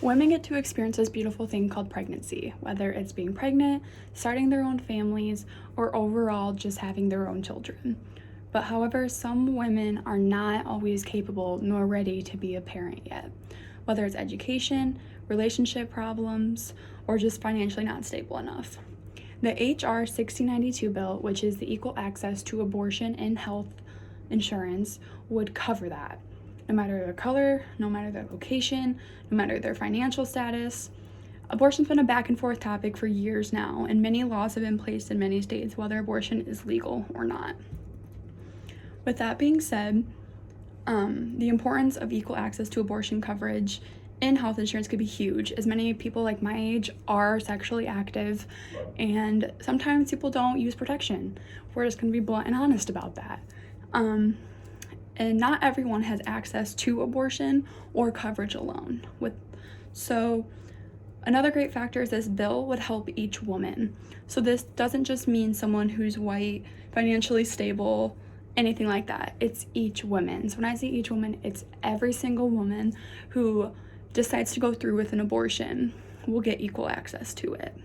Women get to experience this beautiful thing called pregnancy, whether it's being pregnant, starting their own families, or overall just having their own children. But however, some women are not always capable nor ready to be a parent yet, whether it's education, relationship problems, or just financially not stable enough. The H.R. 1692 bill, which is the Equal Access to Abortion and Health Insurance, would cover that. No matter their color, no matter their location, no matter their financial status. Abortion's been a back and forth topic for years now, and many laws have been placed in many states whether abortion is legal or not. With that being said, the importance of equal access to abortion coverage in health insurance could be huge, as many people like my age are sexually active, and sometimes people don't use protection. We're just going to be blunt and honest about that. And not everyone has access to abortion or coverage alone. So another great factor is this bill would help each woman. So this doesn't just mean someone who's white, financially stable, anything like that. It's each woman. So when I say each woman, it's every single woman who decides to go through with an abortion will get equal access to it.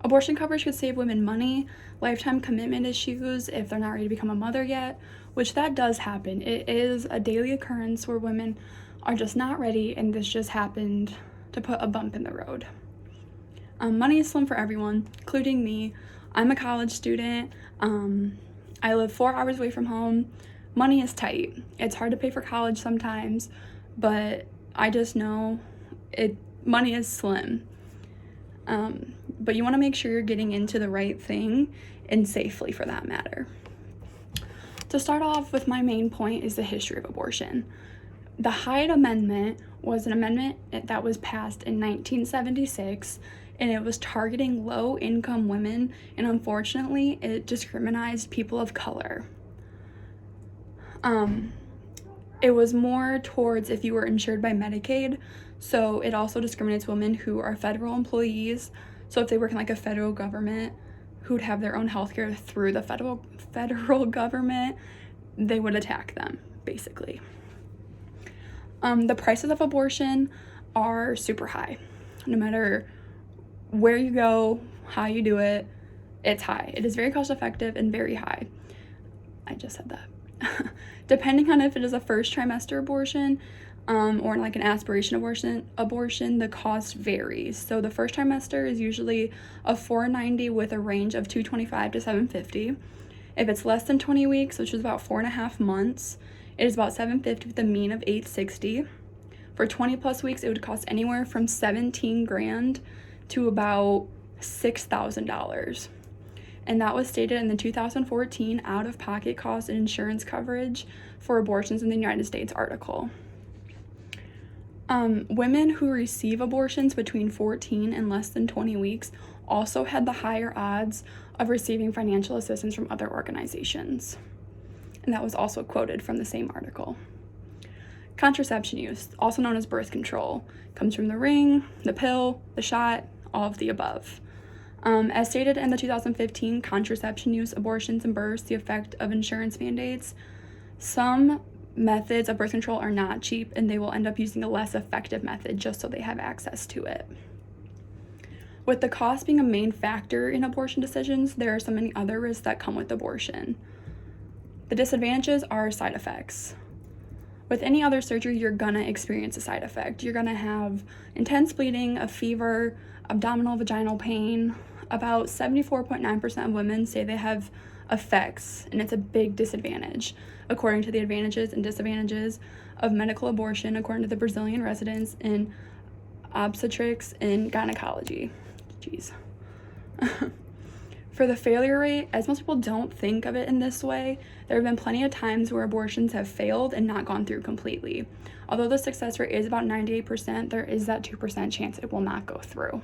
Abortion coverage could save women money, lifetime commitment issues if they're not ready to become a mother yet, which that does happen. It is a daily occurrence where women are just not ready, and this just happened to put a bump in the road. Money is slim for everyone, including me. I'm a college student. I live 4 hours away from home. Money is tight. It's hard to pay for college sometimes, but I just know money is slim. But you want to make sure you're getting into the right thing, and safely for that matter. To start off with, my main point is the history of abortion. The Hyde Amendment was an amendment that was passed in 1976, and it was targeting low-income women, and unfortunately, it discriminated people of color. It was more towards if you were insured by Medicaid, so it also discriminates women who are federal employees. So if they work in like a federal government who'd have their own healthcare through the federal government, they would attack them, basically. The prices of abortion are super high. No matter where you go, how you do it, it's high. It is very cost effective and very high. I just said that. Depending on if it is a first trimester abortion, or like an aspiration abortion, the cost varies. So the first trimester is usually a $490 with a range of $225 to $750. If it's less than 20 weeks, which is about 4.5 months, it is about $750 with a mean of $860. For 20 plus weeks, it would cost anywhere from $17,000 to about $6,000. And that was stated in the 2014 out-of-pocket cost and insurance coverage for abortions in the United States article. Women who receive abortions between 14 and less than 20 weeks also had the higher odds of receiving financial assistance from other organizations. And that was also quoted from the same article. Contraception use, also known as birth control, comes from the ring, the pill, the shot, all of the above. As stated in the 2015 Contraception Use, Abortions, and Births, the Effect of Insurance Mandates, some methods of birth control are not cheap, and they will end up using a less effective method just so they have access to it. With the cost being a main factor in abortion decisions, there are so many other risks that come with abortion. The disadvantages are side effects. With any other surgery, you're gonna experience a side effect. You're gonna have intense bleeding, a fever, abdominal, vaginal pain. About 74.9% of women say they have effects, and it's a big disadvantage, according to the advantages and disadvantages of medical abortion, according to the Brazilian residents in obstetrics and gynecology. Jeez. For the failure rate, as most people don't think of it in this way, there have been plenty of times where abortions have failed and not gone through completely. Although the success rate is about 98%, there is that 2% chance it will not go through.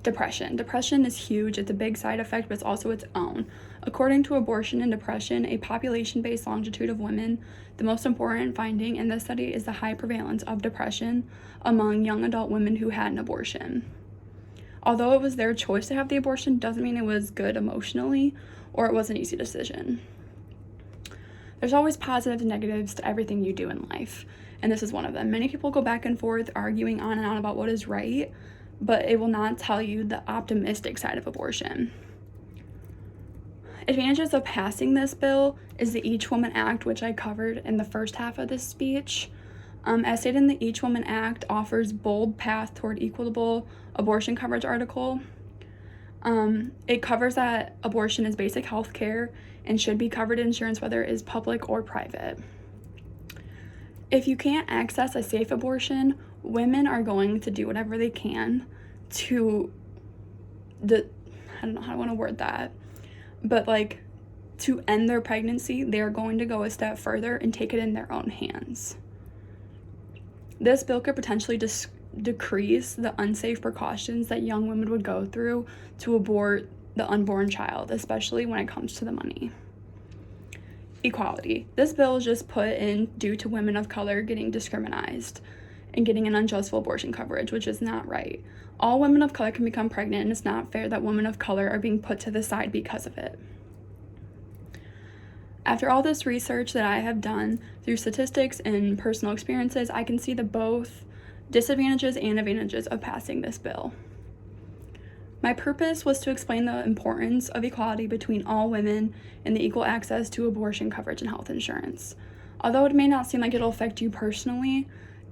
Depression. Depression is huge. It's a big side effect, but it's also its own. According to Abortion and Depression, a population-based longitude of women, the most important finding in this study is the high prevalence of depression among young adult women who had an abortion. Although it was their choice to have the abortion, doesn't mean it was good emotionally or it was an easy decision. There's always positives and negatives to everything you do in life, and this is one of them. Many people go back and forth arguing on and on about what is right, but it will not tell you the optimistic side of abortion. Advantages of passing this bill is the Each Woman Act, which I covered in the first half of this speech. As stated in the Each Woman Act, offers bold path toward equitable abortion coverage article. It covers that abortion is basic health care and should be covered in insurance, whether it is public or private. If you can't access a safe abortion, women are going to do whatever they can to I don't know how I want to word that, but like to end their pregnancy, they're going to go a step further and take it in their own hands. This bill could potentially decrease the unsafe precautions that young women would go through to abort the unborn child, especially when it comes to the money. Equality. This bill is just put in due to women of color getting discriminated and getting an unjust abortion coverage, which is not right. All women of color can become pregnant, and it's not fair that women of color are being put to the side because of it. After all this research that I have done through statistics and personal experiences, I can see the both disadvantages and advantages of passing this bill. My purpose was to explain the importance of equality between all women and the equal access to abortion coverage and health insurance. Although it may not seem like it'll affect you personally,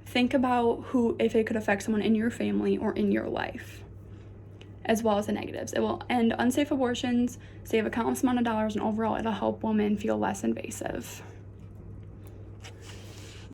think about if it could affect someone in your family or in your life, as well as the negatives. It will end unsafe abortions, save a countless amount of dollars, and overall it'll help women feel less invasive.